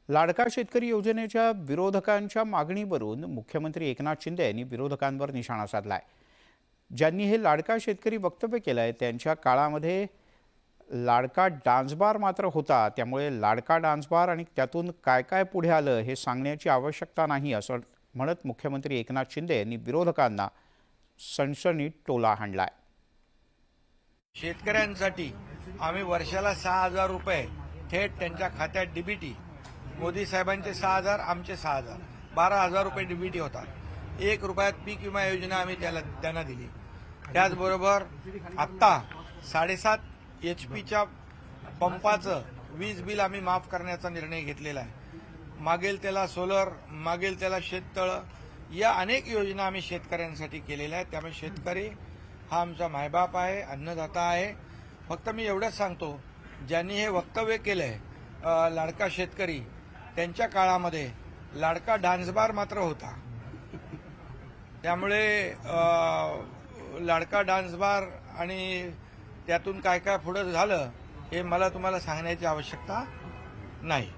लाडका शेतकरी योजनेच्या विरोधकांच्या मागणीवरून मुख्यमंत्री एकनाथ शिंदे यांनी विरोधकांवर निशाणा साधलाय। ज्यांनी हे लाडका शेतकरी वक्तव्य केलंय त्यांच्या काळामध्ये लाडका डान्सबार मात्र होता, त्यामुळे लाडका डान्सबार आणि त्यातून काय काय पुढे आलं हे सांगण्याची आवश्यकता नाही असं म्हणत मुख्यमंत्री एकनाथ शिंदे यांनी विरोधकांना सणसणीत टोला हाणलाय। शेतकऱ्यांसाठी आम्ही वर्षाला 6,000 रुपये थेट त्यांच्या खात्यात डीबीटी, मोदी साहेबांचे 6,000, आमचे 6,000, 12,000 रुपये डीबीटी होतात। 1 रुपयात पीक विमा योजना आम्ही त्यांना दिली। त्याचबरोबर आत्ता 7.5 HP पंपाचं वीज बिल आम्ही माफ करण्याचा निर्णय घेतलेला आहे। मागेल त्याला सोलर, मागेल त्याला शेततळं, या अनेक योजना आम्ही शेतकऱ्यांसाठी केलेल्या आहेत। त्यामुळे शेतकरी हा आमचा मायबाप आहे, अन्नदाता आहे। फक्त मी एवढंच सांगतो, ज्यांनी हे वक्तव्य केलंय लाडका शेतकरी, त्यांच्या काळामध्ये लाडका डान्सबार मात्र होता। त्यामुळे लाडका डान्सबार आणि त्यातून काय काय पुढे झालं हे मला तुम्हाला सांगण्याची आवश्यकता नाही।